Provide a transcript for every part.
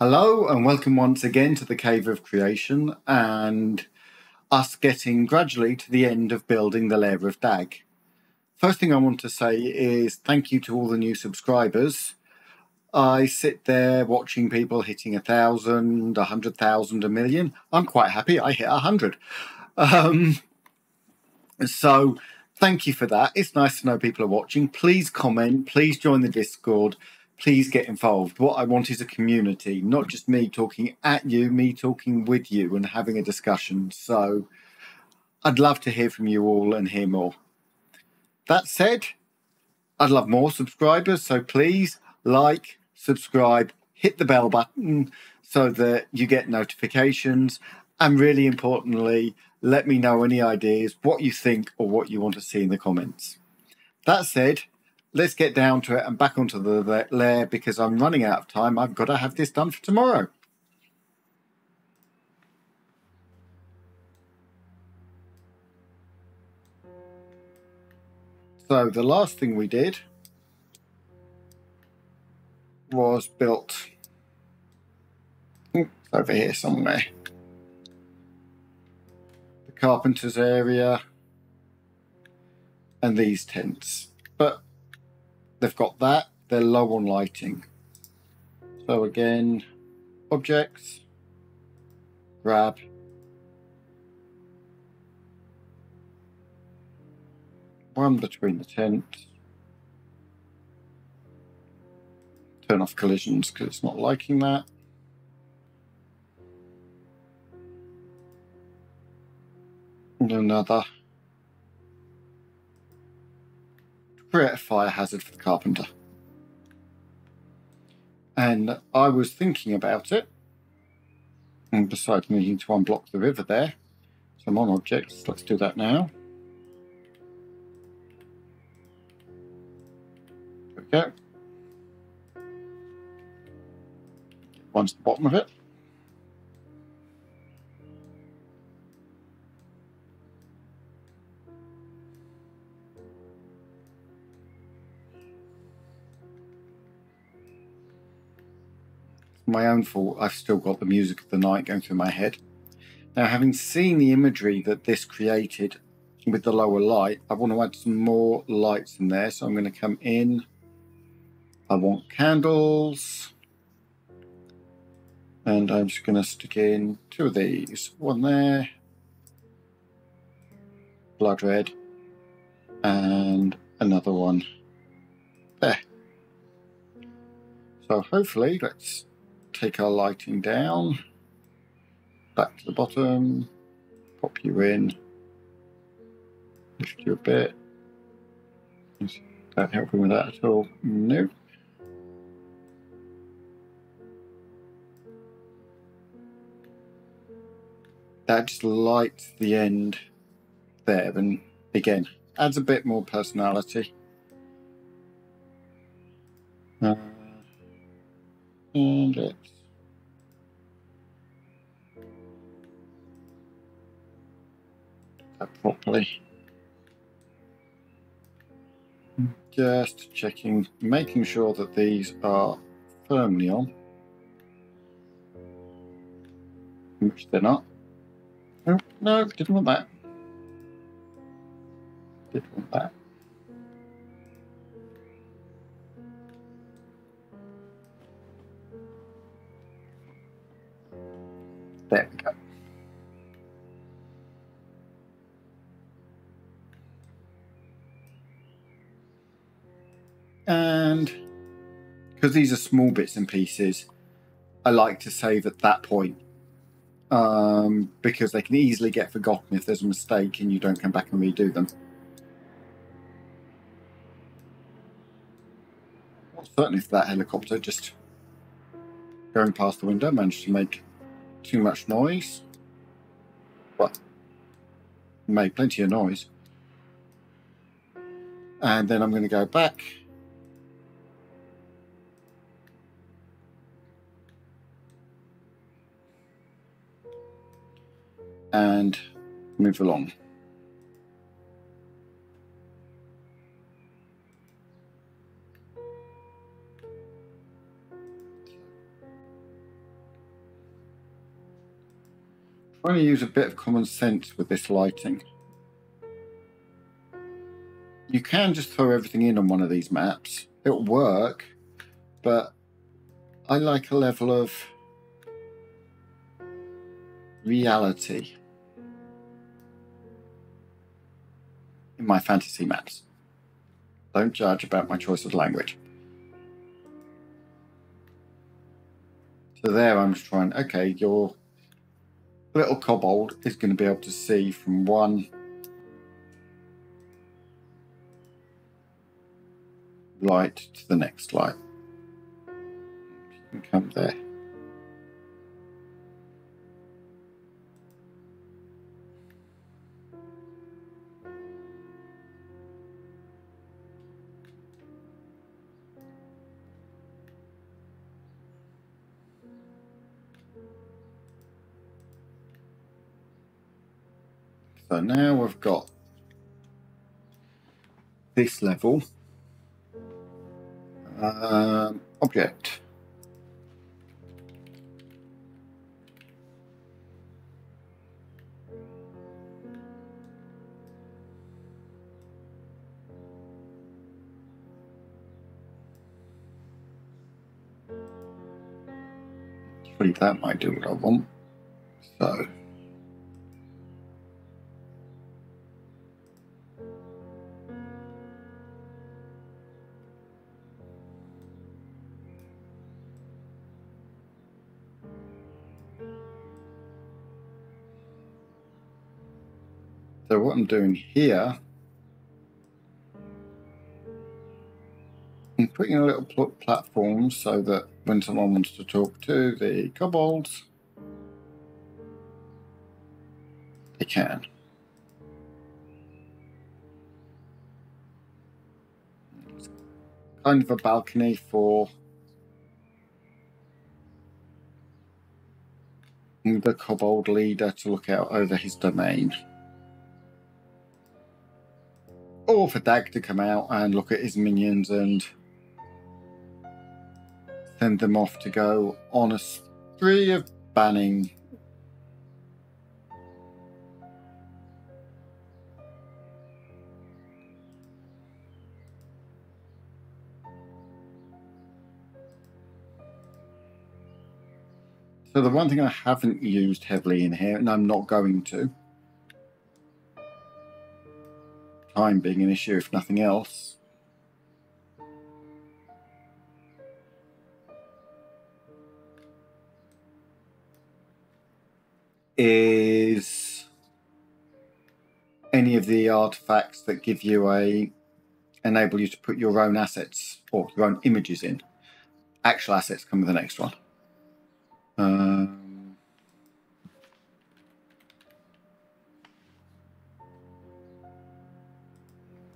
Hello and welcome once again to the Cave of Creation and us getting gradually to the end of building the Lair of Dag. First thing I want to say is thank you to all the new subscribers. I sit there watching people hitting 1,000, 100,000, a million. I'm quite happy I hit 100. So thank you for that. It's nice to know people are watching. Please comment, please join the Discord. Please get involved. What I want is a community, not just me talking at you, me talking with you and having a discussion. So I'd love to hear from you all and hear more. That said, I'd love more subscribers. So please like, subscribe, hit the bell button so that you get notifications. And really importantly, let me know any ideas, what you think or what you want to see in the comments. That said, let's get down to it and back onto the lair because I'm running out of time. I've got to have this done for tomorrow. So the last thing we did was built over here somewhere. The carpenter's area and these tents. But they've got that. They're low on lighting. So again, objects, grab, one between the tents, turn off collisions because it's not liking that. And another. Create a fire hazard for the carpenter. And I was thinking about it, and besides needing to unblock the river there, so I'm on objects, let's do that now. There we go. One's the bottom of it. My own fault, I've still got the music of the night going through my head. Now, having seen the imagery that this created with the lower light, I want to add some more lights in there. So I'm going to come in. I want candles. And I'm just going to stick in two of these. One there. Blood red. And another one there. So hopefully, let's take our lighting down, back to the bottom, pop you in, lift you a bit. Is that helping with that at all? No. That just lights the end there, and again, adds a bit more personality. And let's that properly. Just checking, making sure that these are firmly on, which they're not. Oh, no, didn't want that. Didn't want that. There we go. And because these are small bits and pieces, I like to save at that point because they can easily get forgotten if there's a mistake and you don't come back and redo them. Well, certainly for that helicopter just going past the window managed to make too much noise. Well, made plenty of noise. And then I'm going to go back and move along. trying to use a bit of common sense with this lighting. You can just throw everything in on one of these maps. It'll work, but I like a level of reality in my fantasy maps. Don't judge about my choice of language. So there I'm just trying, okay, your little kobold is going to be able to see from one light to the next light. You can come there. So now we've got this level. Object. Surely that might do what I want. So what I'm doing here, I'm putting a little platform so that when someone wants to talk to the kobolds, they can. It's kind of a balcony for the kobold leader to look out over his domain. Or for Dag to come out and look at his minions and send them off to go on a spree of banning. So the one thing I haven't used heavily in here, and I'm not going to, time being an issue if nothing else, is any of the artifacts that give you enable you to put your own assets or your own images in. Actual assets come with the next one.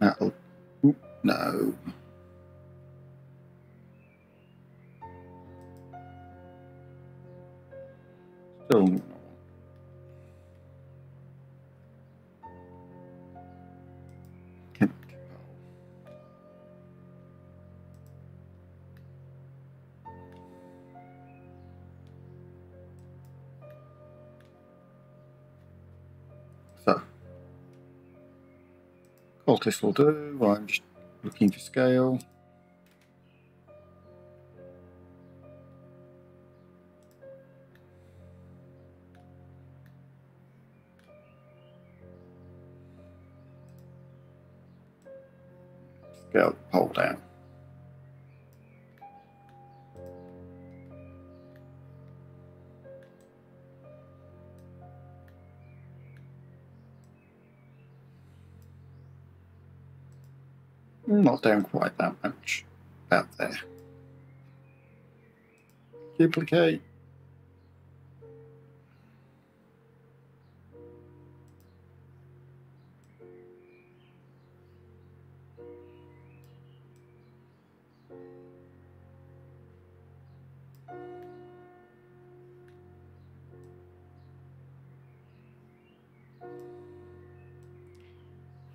That'll, no. Still. So, cultist will do. I'm just looking for scale. Scale pole down. Not down quite that much. About there. Duplicate.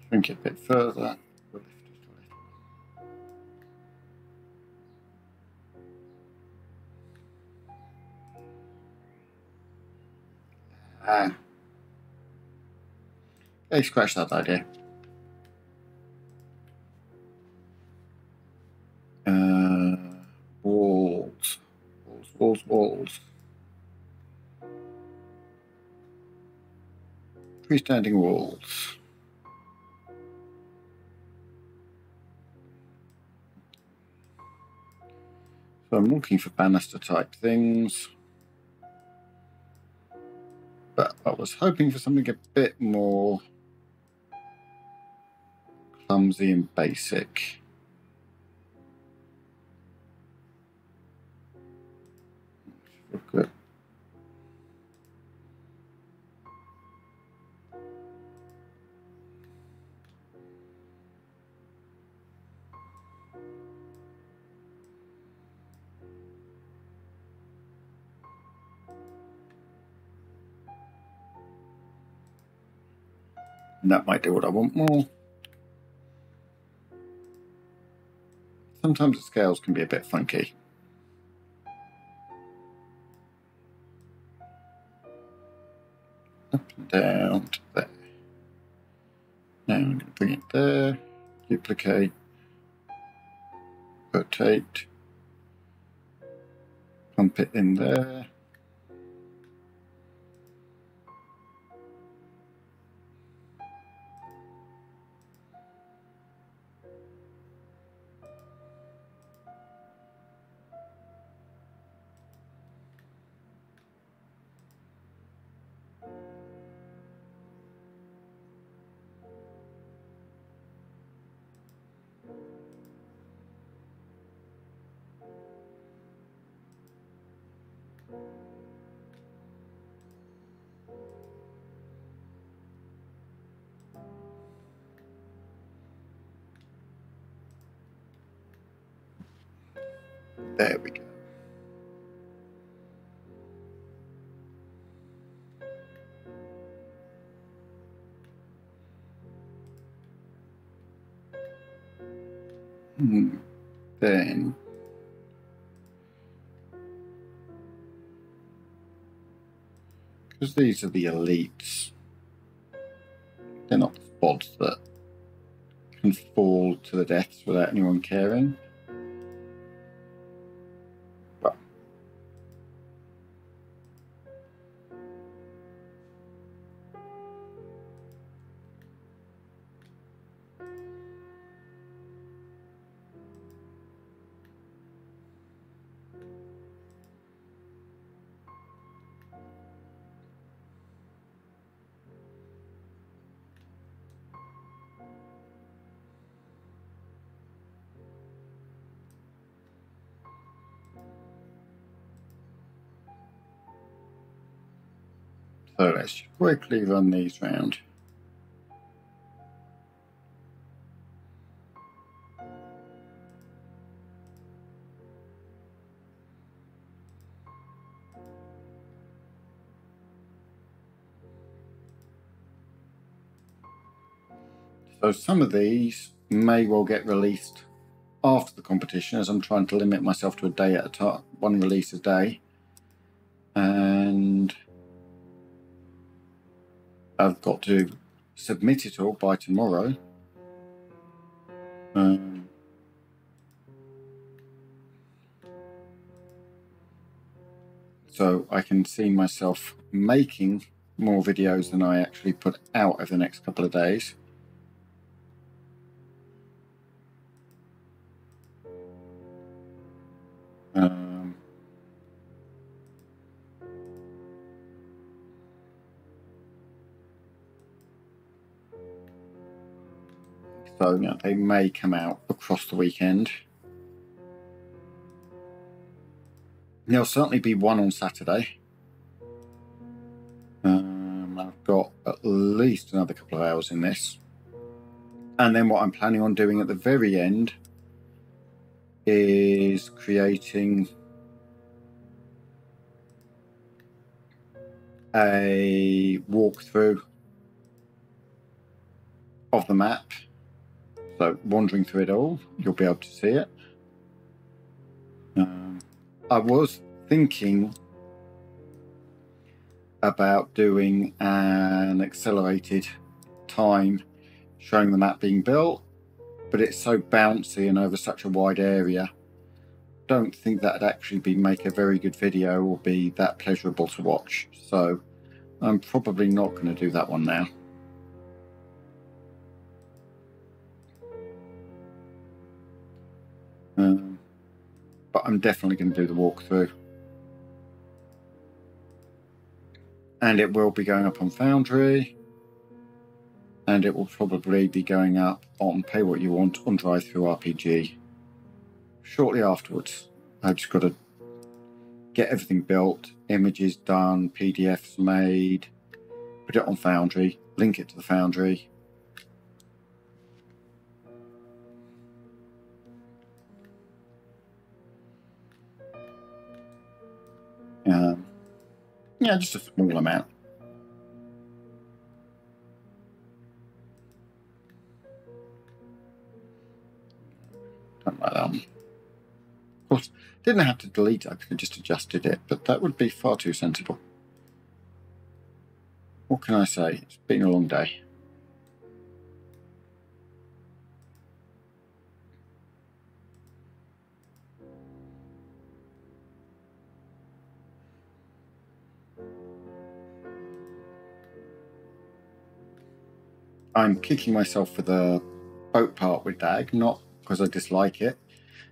Shrink it a bit further. Hey, scratch that idea. Walls. Walls. Freestanding walls. So I'm looking for banister type things. But I was hoping for something a bit more clumsy and basic. Good. And that might do what I want more. Sometimes the scales can be a bit funky. Up and down to there. Now I'm going to bring it there, duplicate, rotate, pump it in there. There we go. Then because these are the elites, they're not the spots that can fall to the deaths without anyone caring. So let's quickly run these round. So some of these may well get released after the competition, as I'm trying to limit myself to a day at a time, one release a day. And I've got to submit it all by tomorrow. So I can see myself making more videos than I actually put out over the next couple of days. So you know, they may come out across the weekend. There'll certainly be one on Saturday. I've got at least another couple of hours in this. And then what I'm planning on doing at the very end is creating a walkthrough of the map. So wandering through it all, you'll be able to see it. I was thinking about doing an accelerated time showing the map being built, but it's so bouncy and over such a wide area. Don't think that'd actually make a very good video or be that pleasurable to watch. So I'm probably not going to do that one now. But I'm definitely going to do the walkthrough. And it will be going up on Foundry. And it will probably be going up on Pay What You Want on DriveThruRPG shortly afterwards. I've just got to get everything built, images done, PDFs made, put it on Foundry, link it to the Foundry. Yeah, just a small amount. Don't like that one. Of course, didn't have to delete it, I could have just adjusted it, but that would be far too sensible. What can I say? It's been a long day. I'm kicking myself for the boat part with Dag, not because I dislike it,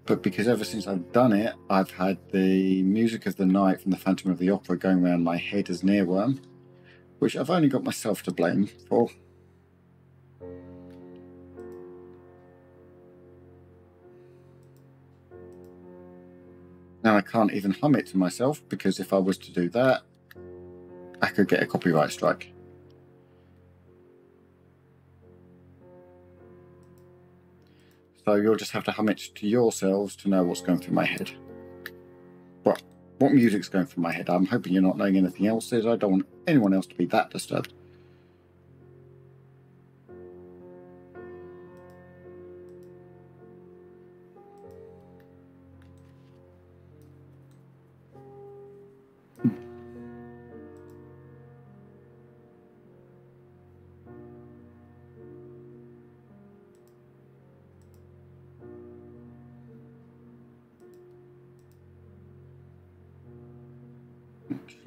but because ever since I've done it, I've had the music of the night from the Phantom of the Opera going around my head as an earworm, which I've only got myself to blame for. Now I can't even hum it to myself, because if I was to do that, I could get a copyright strike. So you'll just have to hum it to yourselves to know what's going through my head. Well, what music's going through my head? I'm hoping you're not knowing anything else is. I don't want anyone else to be that disturbed.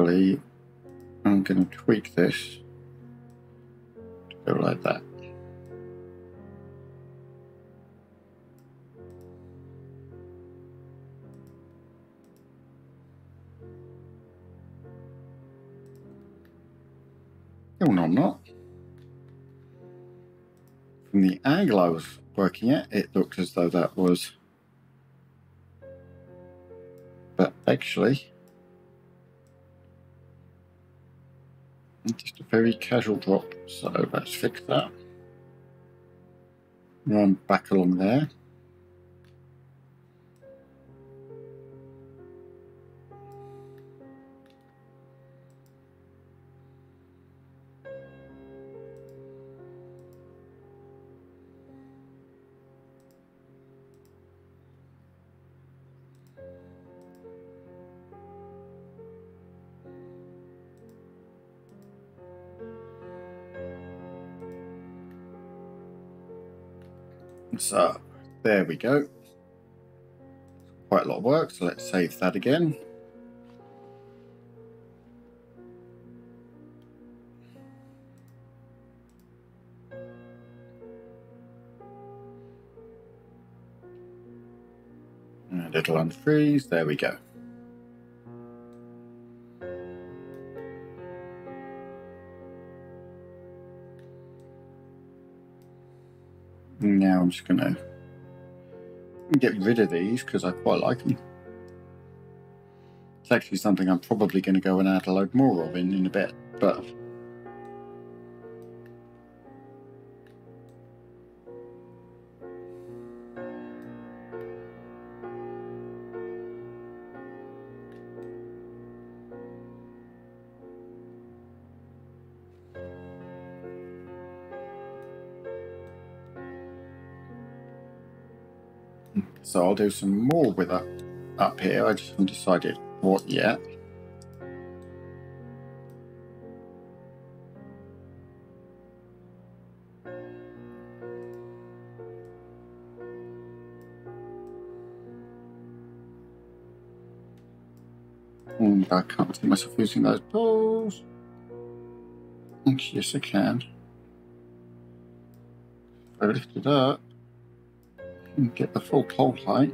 Actually, I'm going to tweak this to go like that. Oh, no, I'm not. From the angle I was working at, it looked as though that was... But actually... just a very casual drop, so let's fix that. Run back along there. So there we go. Quite a lot of work, so let's save that again. And it'll unfreeze, there we go. Now I'm just going to get rid of these because I quite like them. It's actually something I'm probably going to go and add a load more of in a bit, but... So I'll do some more with that up here. I just haven't decided what yet. And I can't see myself using those poles. Yes, I can. If I lift it up and get the full pole height.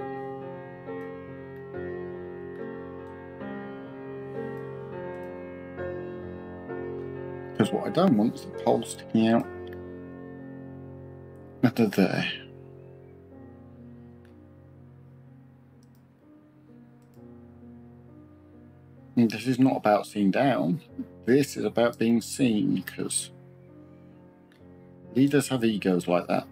Because what I don't want is the pole sticking out under there. And this is not about seeing down. This is about being seen, because leaders have egos like that.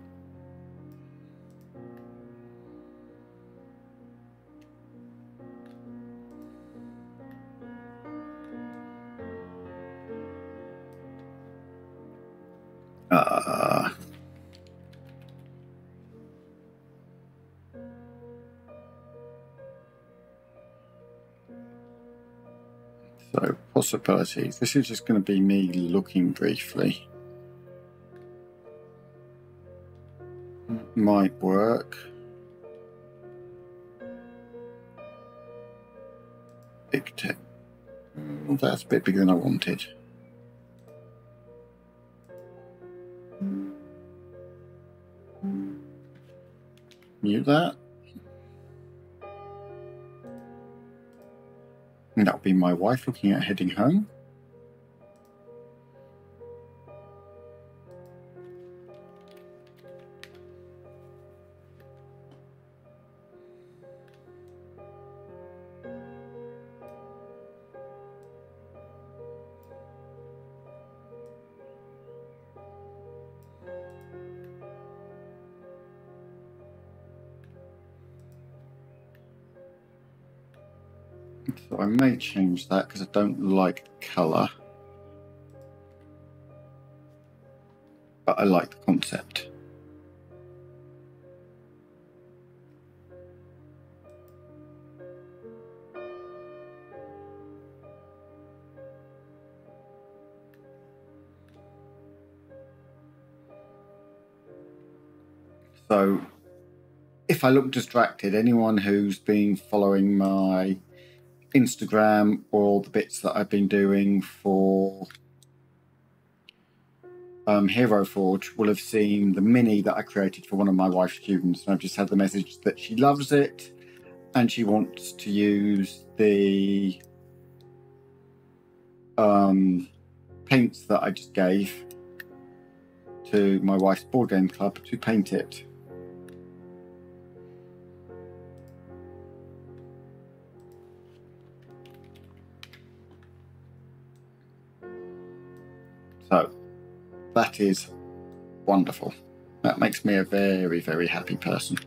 So, possibilities. This is just going to be me looking briefly. Might work. Big tip. Well, that's a bit bigger than I wanted. Mute that. And that'll be my wife looking at heading home. So I may change that because I don't like colour. But I like the concept. So if I look distracted, anyone who's been following my Instagram or the bits that I've been doing for Hero Forge will have seen the mini that I created for one of my wife's students. And I've just had the message that she loves it and she wants to use the paints that I just gave to my wife's board game club to paint it. So that is wonderful. That makes me a very, very happy person.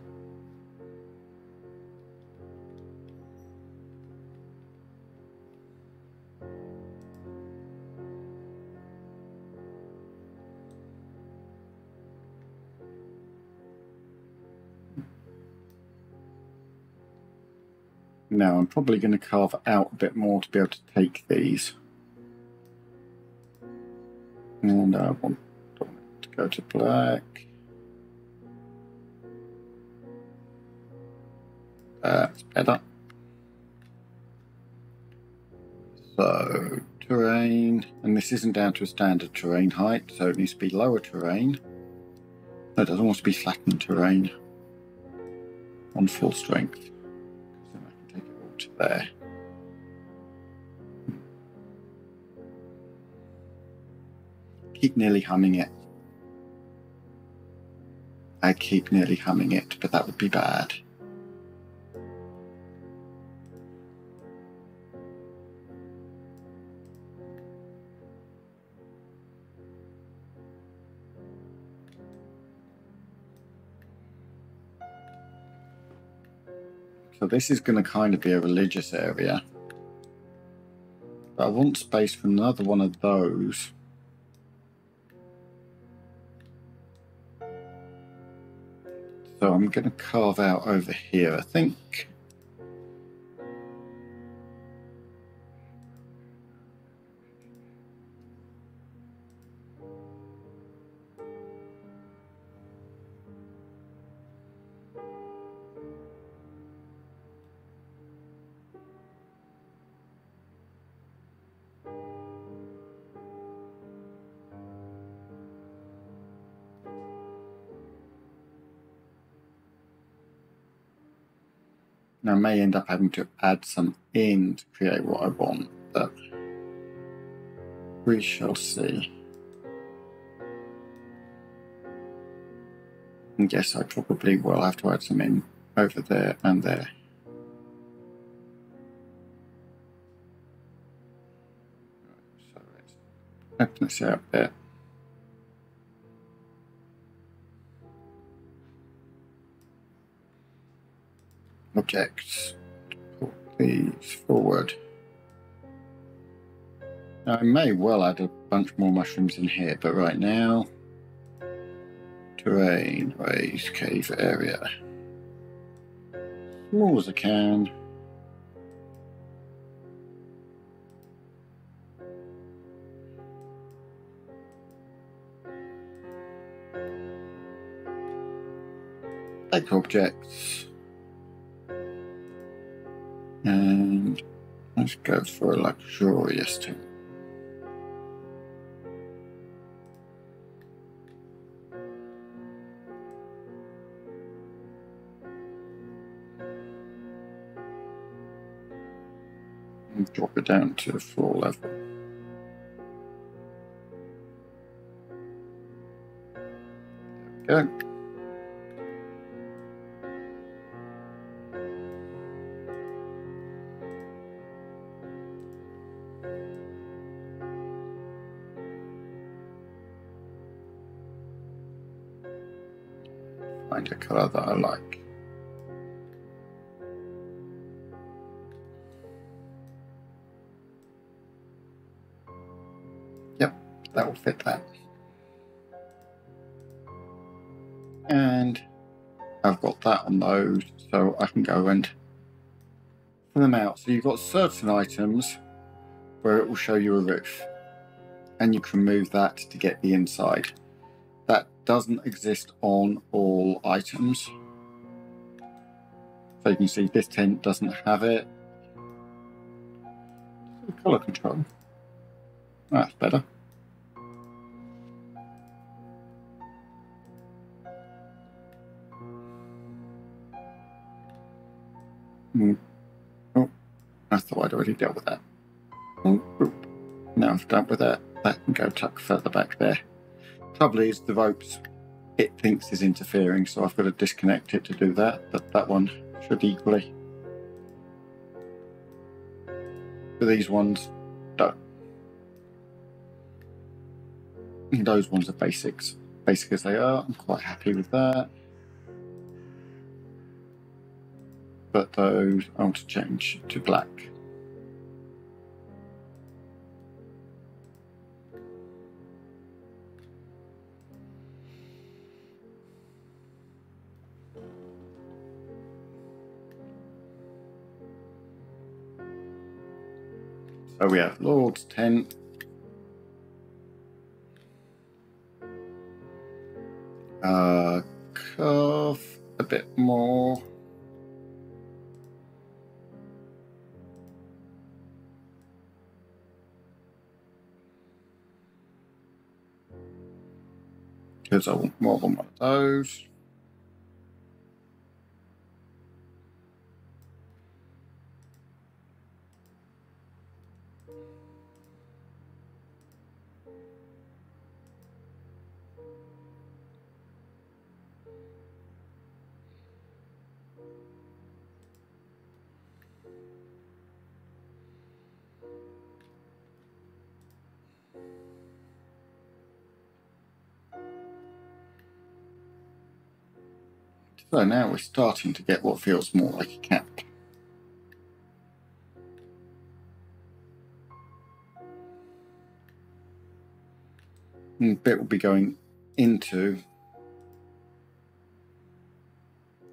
Now I'm probably going to carve out a bit more to be able to take these. And I want to go to black. That's better. So, terrain, and this isn't down to a standard terrain height, so it needs to be lower terrain. No, it doesn't want to be flattened terrain on full strength. So I can take it all to there. Keep nearly humming it. I keep nearly humming it, but that would be bad. So this is going to kind of be a religious area. But I want space for another one of those. So I'm going to carve out over here, I think. Now, I may end up having to add some in to create what I want, but we shall see. And yes, I probably will have to add some in over there and there. So let's open this out there. Objects, put these forward. Now, I may well add a bunch more mushrooms in here, but right now, terrain, raise, cave area. Small as I can. Take objects. And let's go for a luxurious thing. And drop it down to floor level. There we go. Find a colour that I like. Yep, that will fit that. And I've got that on those, so I can go and fill them out. So you've got certain items where it will show you a roof, and you can move that to get the inside. That doesn't exist on all items. So you can see this tent doesn't have it. Colour control. That's better. Oh, I thought I'd already dealt with that. Oh, now I've dealt with that. That can go tuck further back there. Trouble is, the ropes it thinks is interfering, so I've got to disconnect it to do that, but that one should equally. For these ones, don't. Those ones are basics. Basic as they are, I'm quite happy with that. But those I want to change to black. So we have Lord's tent. Carve a bit more. Because I want more than one of those. So now we're starting to get what feels more like a camp. And a bit will be going into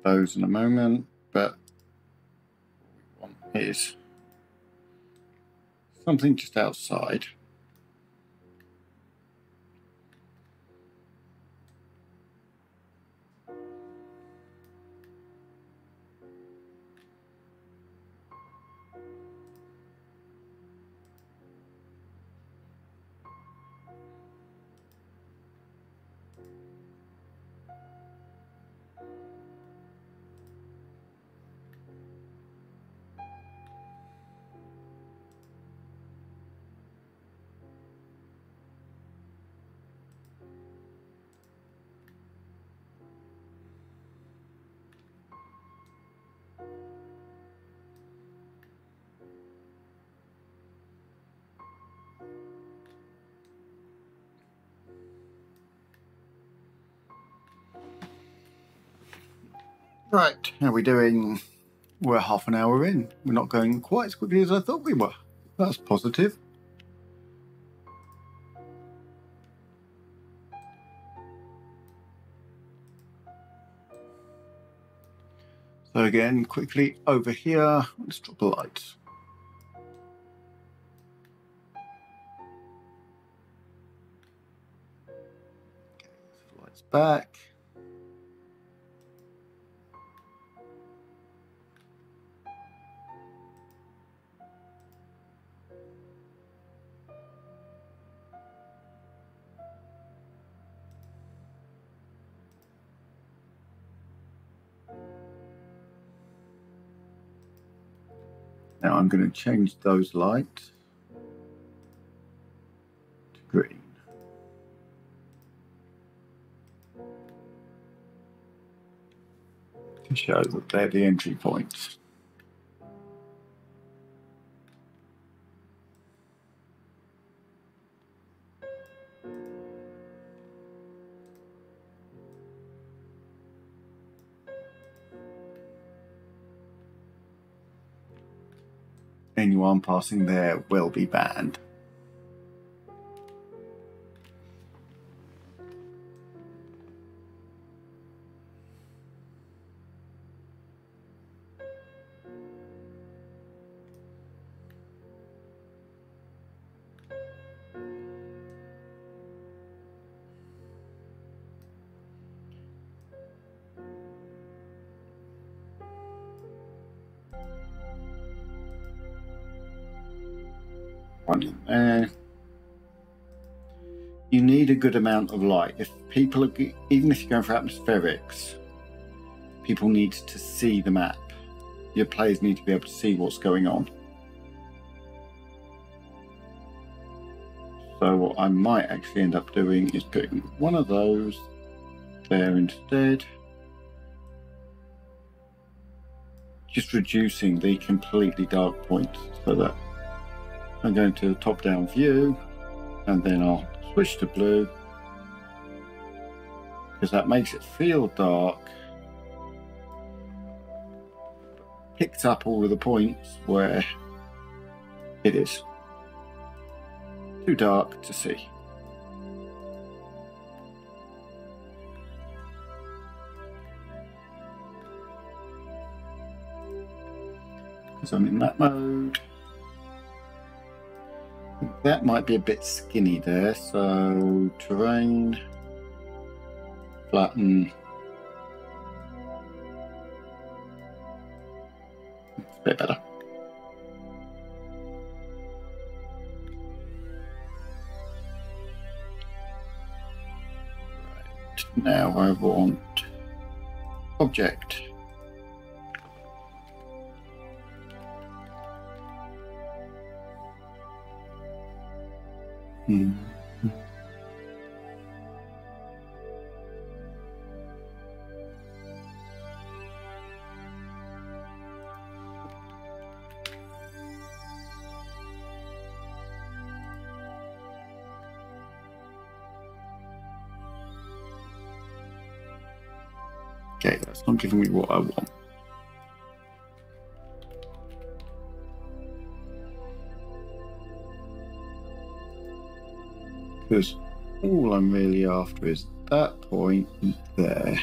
those in a moment, but what we want is something just outside. Right, how are we doing? We're half an hour in. We're not going quite as quickly as I thought we were. That's positive. So again, quickly over here, let's drop the lights. Okay, lights back. Now I'm going to change those lights to green. To show that they're the entry points. Anyone passing there will be banned. One in there. You need a good amount of light. If people are, even if you're going for atmospherics, people need to see the map. Your players need to be able to see what's going on. So what I might actually end up doing is putting one of those there instead. Just reducing the completely dark points so that I'm going to the top-down view, and then I'll switch to blue because that makes it feel dark. Picks up all of the points where it is too dark to see. Because I'm in that mode. That might be a bit skinny there, so terrain, flatten. It's a bit better. Right, now I want object. Okay, that's not giving me what I want. Because all I'm really after is that point there.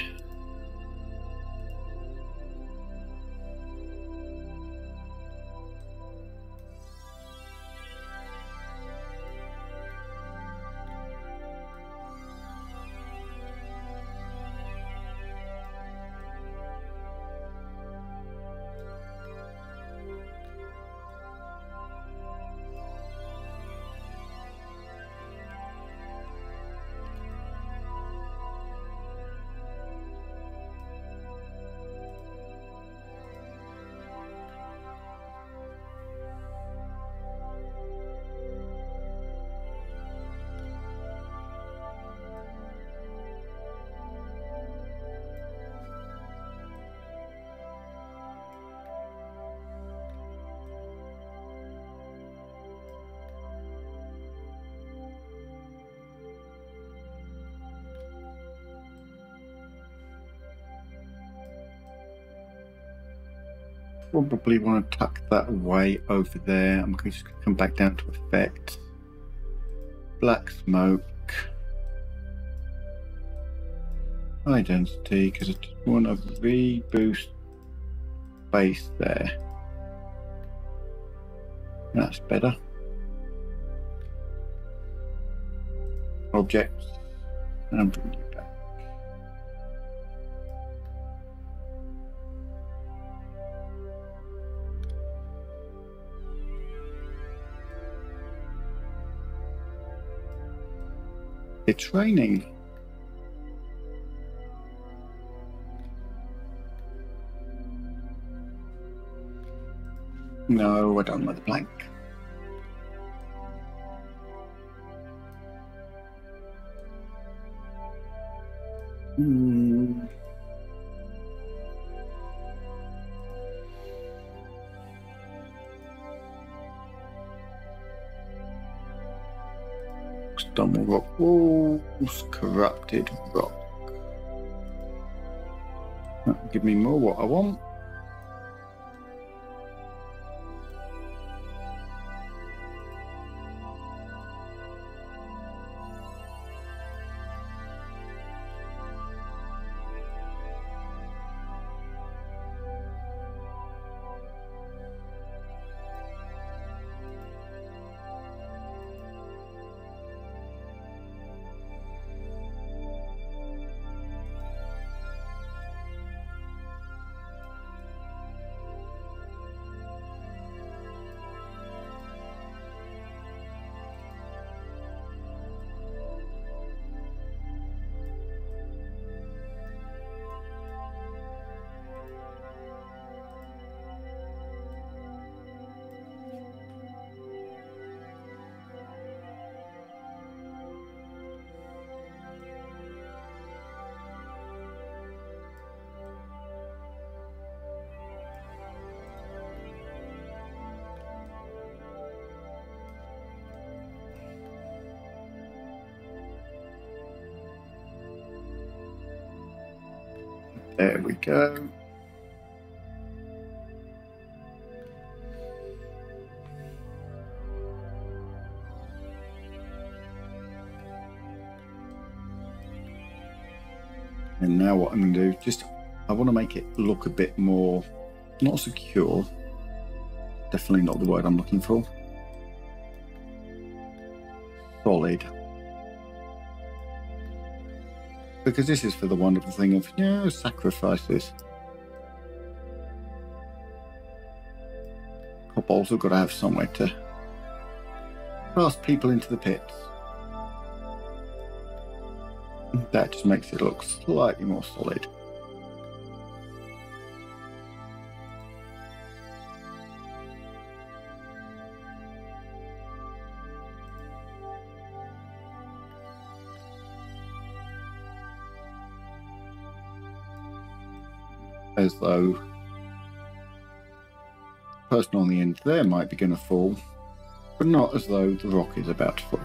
probably want to tuck that away over there. I'm just going to come back down to effect. Black smoke. High density, because I just want to reboost base there. That's better. Objects. And bring you back. It's raining. No, I don't like the blank. Stumble rock walls, corrupted rock. That'll give me more what I want. There we go. And now what I'm going to do, I want to make it look a bit more, not secure, definitely not the word I'm looking for, solid. Because this is for the wonderful thing of, sacrifices. Kobolds have got to have somewhere to cast people into the pits. That just makes it look slightly more solid. As though the person on the end there might be going to fall, but not as though the rock is about to fall.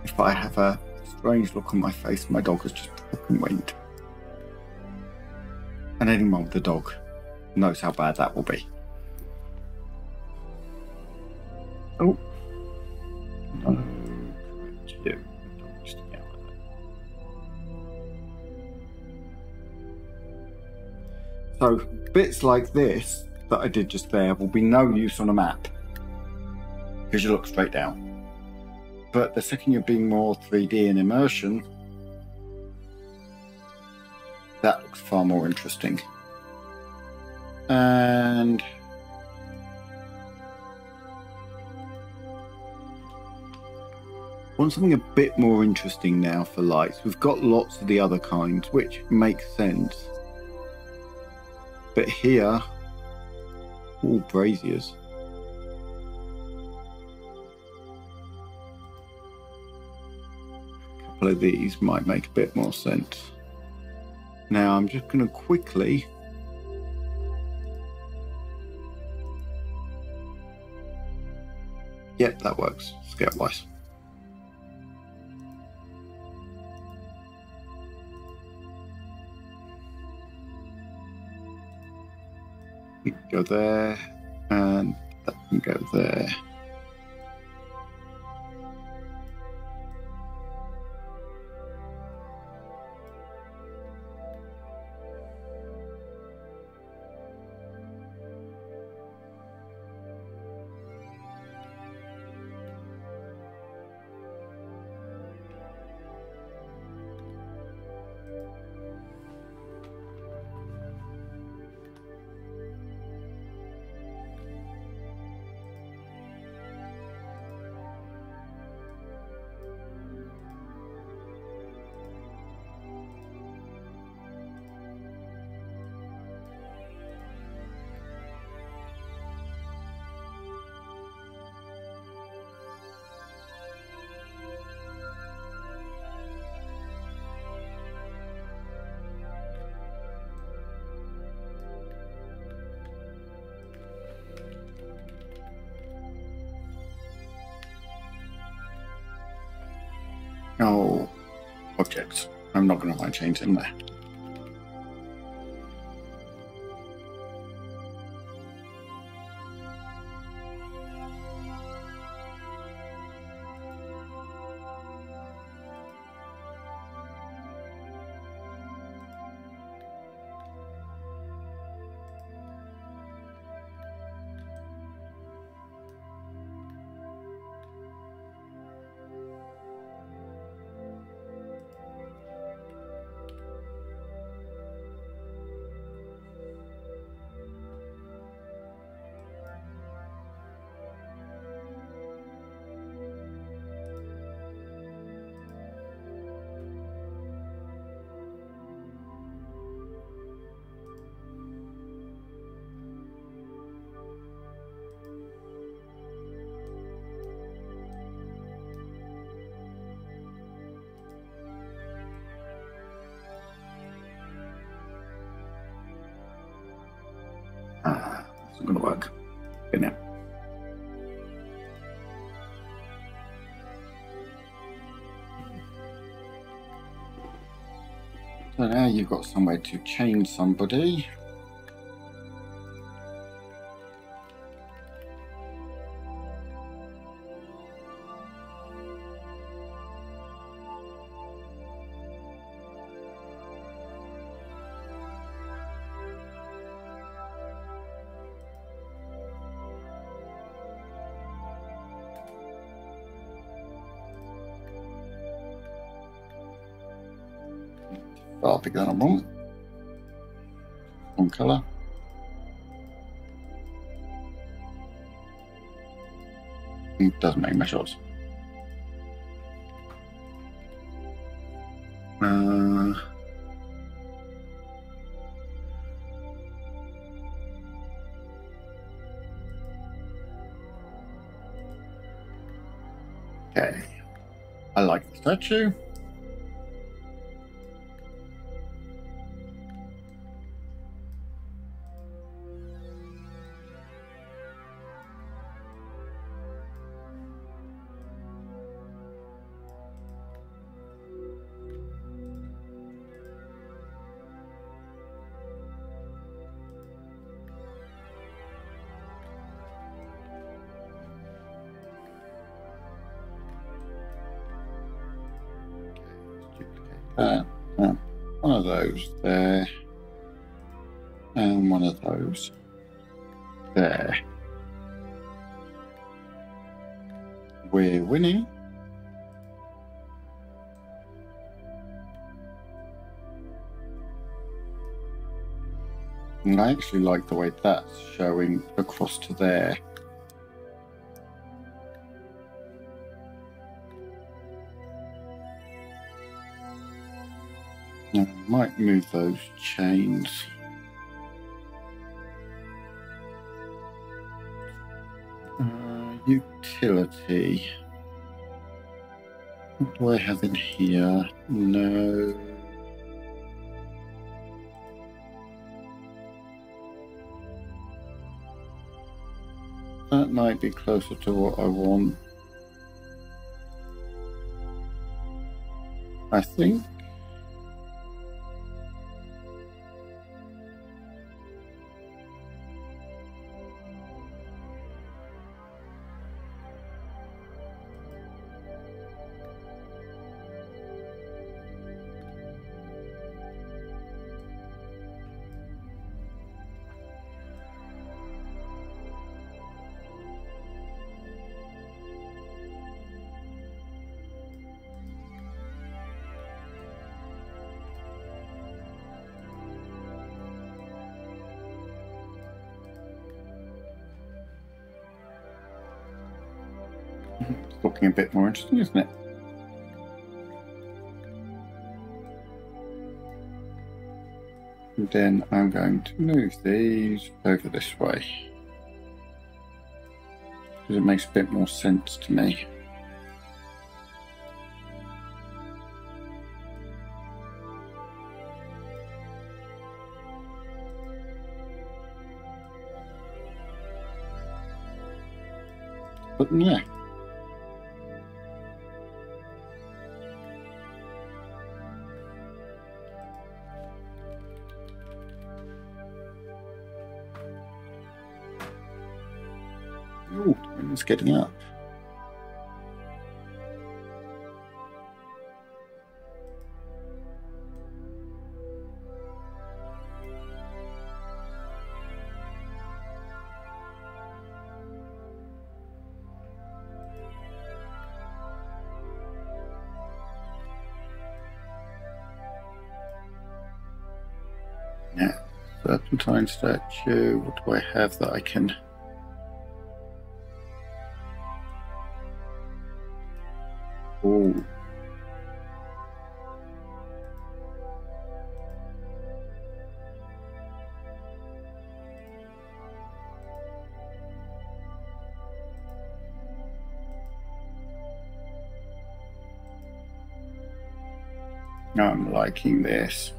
If I have a strange look on my face, my dog has just fucking winked. And anyone with a dog knows how bad that will be. Oh. No. So, bits like this that I did just there will be no use on a map. Because you look straight down. But the second you're being more 3D and immersion, that looks far more interesting. And want something a bit more interesting now for lights. We've got lots of the other kinds, which makes sense. But here, all braziers. A couple of these might make a bit more sense. Now I'm just going to quickly yep, that works scale wise. We can go there and that can go there. No objects. I'm not going to find chains in there. It's not going to work. Good now. So now you've got somewhere to chain somebody. I'll pick that up one colour. It doesn't make my shots. Okay, I like the statue. One of those there, and one of those there. We're winning. And I actually like the way that's showing across to there. I might move those chains. Utility. What do I have in here? No. That might be closer to what I want. I think. It's looking a bit more interesting, isn't it? And then I'm going to move these over this way, because it makes a bit more sense to me. But yeah. Ooh, it's getting up. Yeah, serpentine statue. What do I have that I can? Oh. I'm liking this.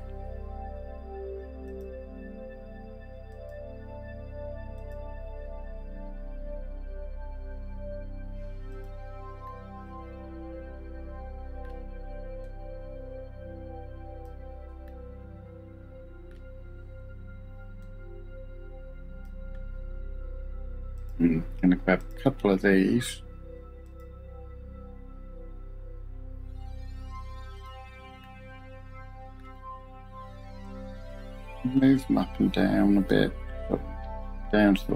I'm going to grab a couple of these. Move them up and down a bit, down to the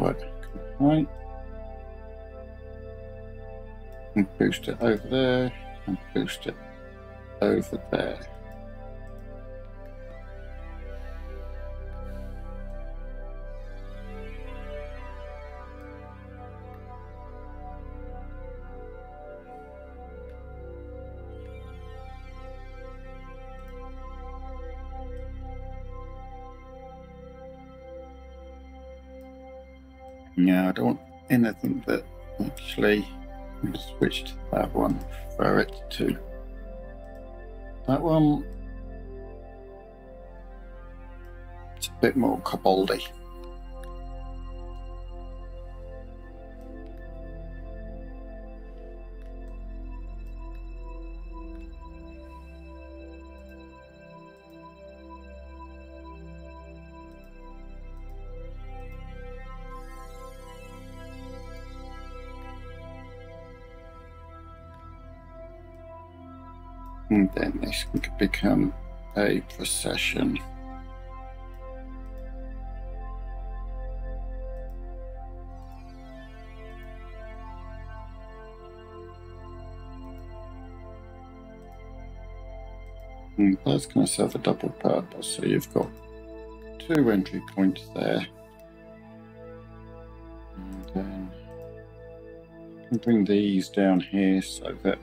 right, and boost it over there, and boost it over there. Yeah, I don't want anything that actually switch to that one. Throw it to that one. It's a bit more koboldy. And then this could become a procession. And that's going to serve a double purpose. So you've got 2 entry points there. And then you can bring these down here so that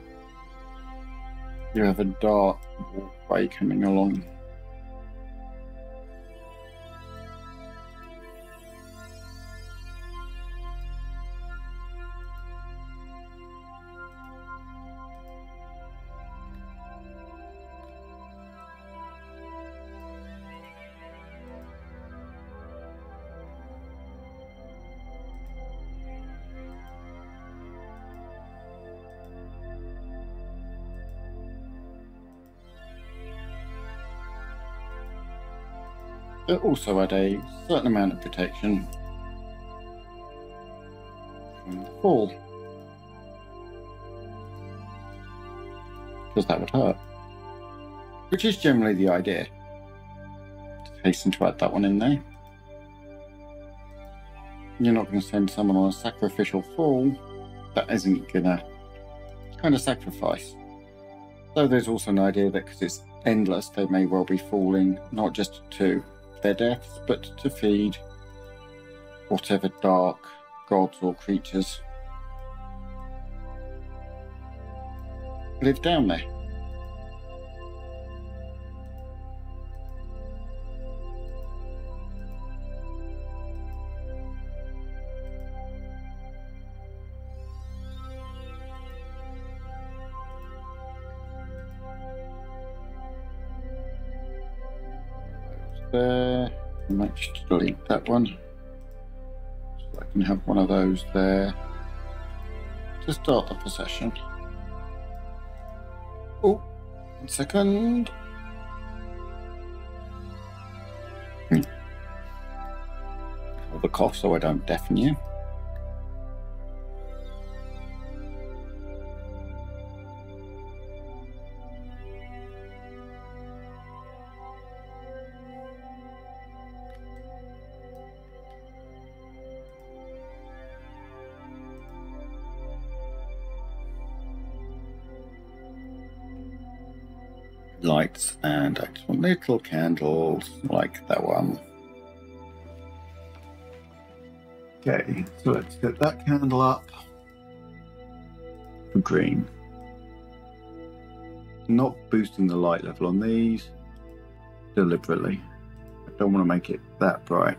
you have a dark walkway coming along. It also had a certain amount of protection from the fall, because that would hurt, which is generally the idea. Just hasten to add that one in there. You're not going to send someone on a sacrificial fall that isn't going to kind of sacrifice. So there's also an idea that because it's endless, they may well be falling not just to their deaths, but to feed whatever dark gods or creatures live down there. There, I might just delete that one so I can have one of those there to start the procession. Oh, 1 second. Hold the cough so I don't deafen you. Lights, and I just want little candles like that one. Okay, so let's get that candle up for green. Not boosting the light level on these deliberately. I don't want to make it that bright.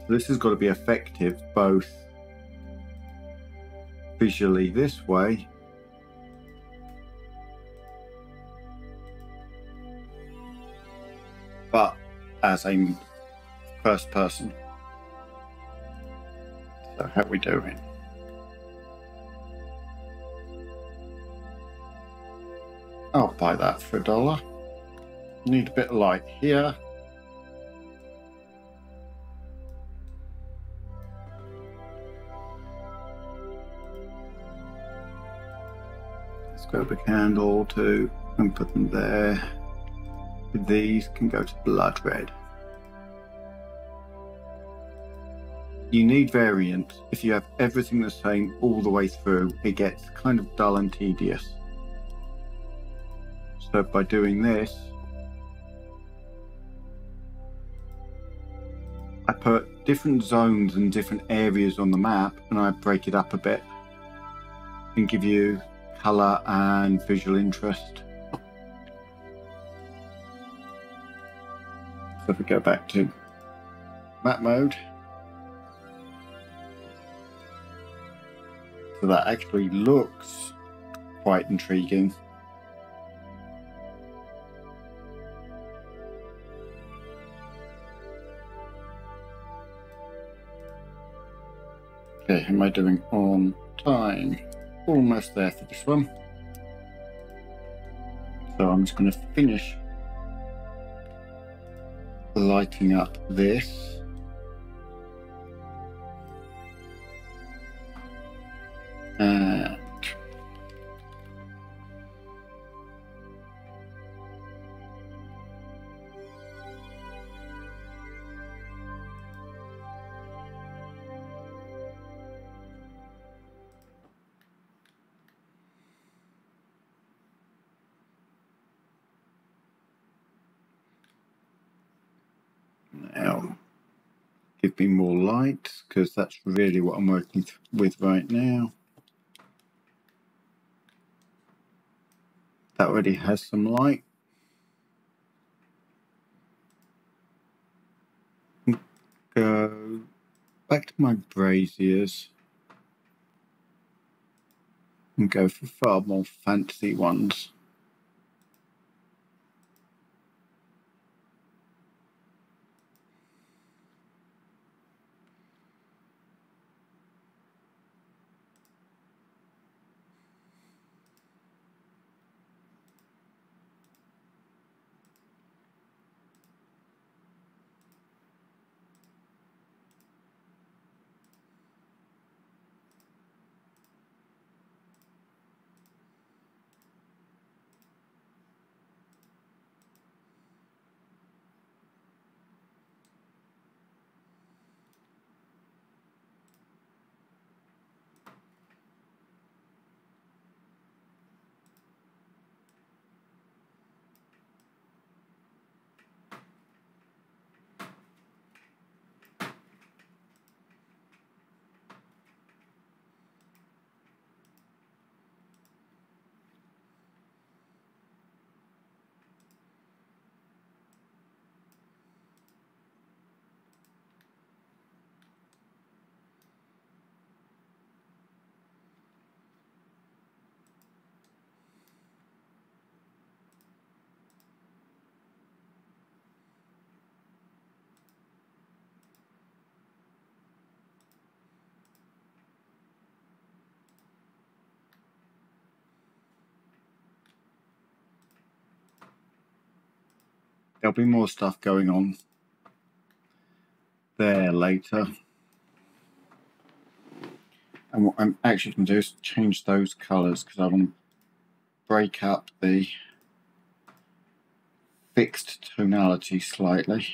This has got to be effective both visually this way but as a first person. So how are we doing? I'll buy that for $1. Need a bit of light here. Grab a candle too and put them there. These can go to blood red. You need variant. If you have everything the same all the way through, it gets kind of dull and tedious. So by doing this, I put different zones and different areas on the map, and I break it up a bit and give you colour and visual interest. So if we go back to map mode, so that actually looks quite intriguing. Okay, how am I doing on time? Almost there for this one. So I'm just going to finish lighting up this. And now give me more light, because that's really what I'm working with right now. That already has some light. go back to my braziers and go for far more fancy ones. There'll be more stuff going on there later. And what I'm actually going to do is change those colours because I want to break up the fixed tonality slightly.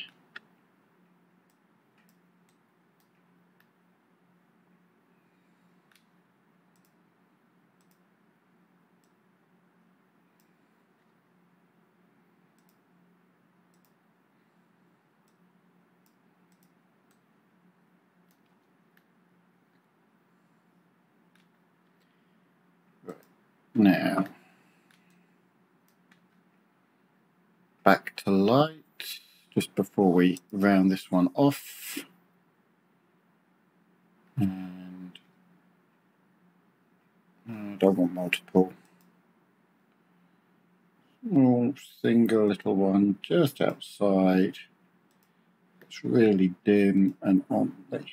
Now, back to light, just before we round this one off. And I don't want multiple. Small single little one just outside. It's really dim and on the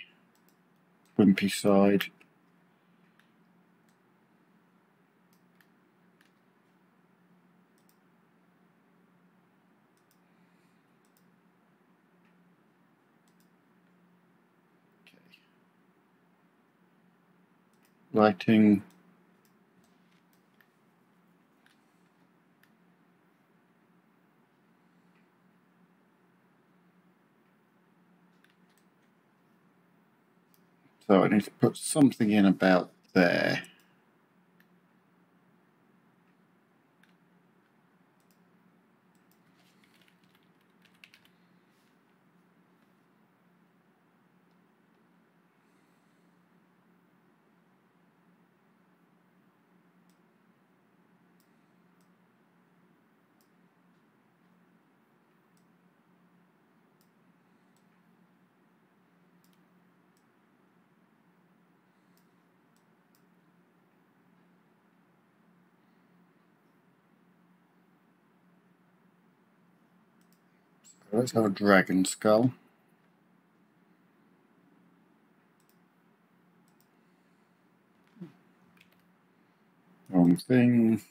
wimpy side. Lighting. So I need to put something in about there. Let's have a dragon skull. Wrong thing.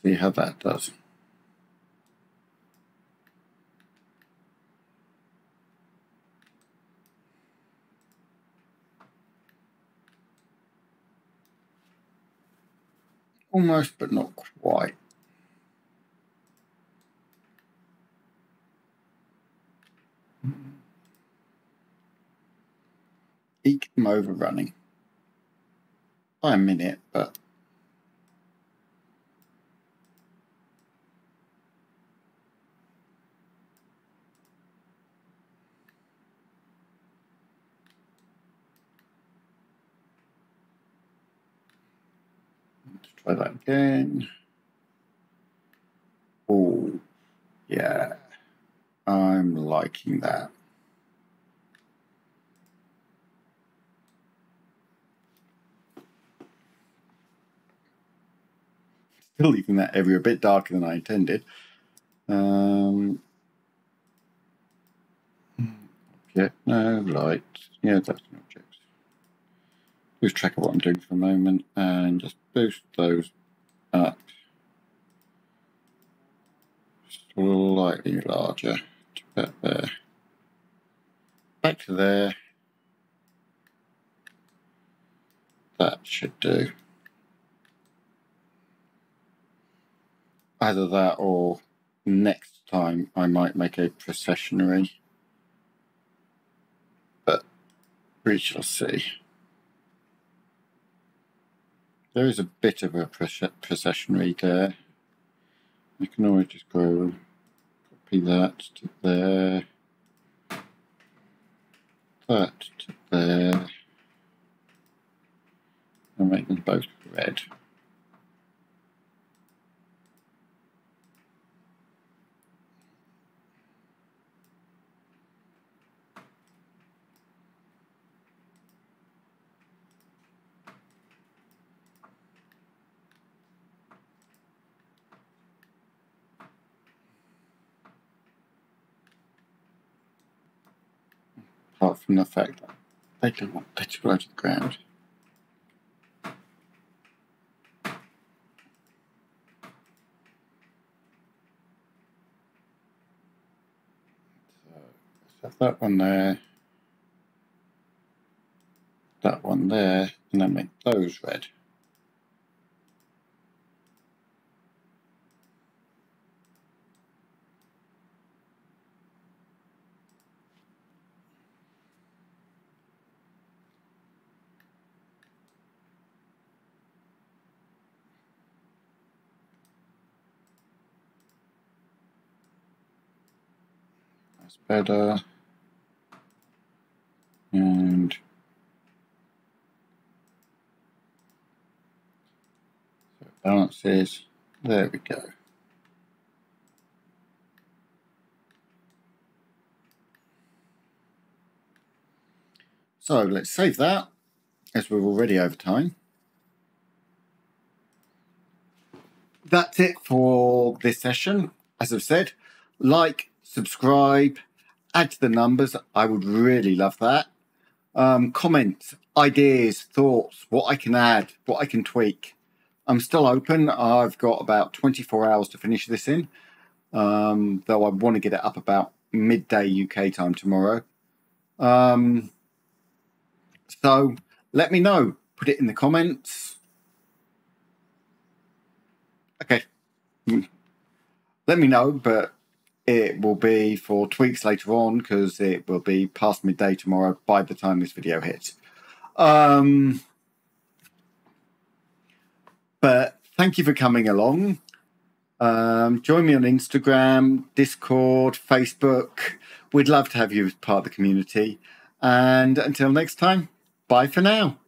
Let's see how that does. Almost, but not quite. Eek, I'm overrunning by a minute, but Try that again. Oh, yeah. I'm liking that. Still leaving that area a bit darker than I intended. Object, no, light. Yeah, that's an object. Lose track of what I'm doing for a moment and just boost those up slightly larger to about there. Back to there. That should do. Either that or next time I might make a processionary. But we shall see. There is a bit of a processionary there. I can always just go copy that to there. That to there. And make them both red. Apart from the fact that they don't want to go to the ground. So have that one there, that one there, and then make those red. That's better. And so it balances. There we go. So let's save that, as we're already over time. That's it for this session. As I've said, like, subscribe, add to the numbers. I would really love that. Comments, ideas, thoughts, what I can add, what I can tweak. I'm still open. I've got about 24 hours to finish this in, though I want to get it up about midday UK time tomorrow. So let me know. Put it in the comments. Okay. Let me know, but it will be for tweaks later on because it will be past midday tomorrow by the time this video hits. But thank you for coming along. Join me on Instagram, Discord, Facebook. We'd love to have you as part of the community. And until next time, bye for now.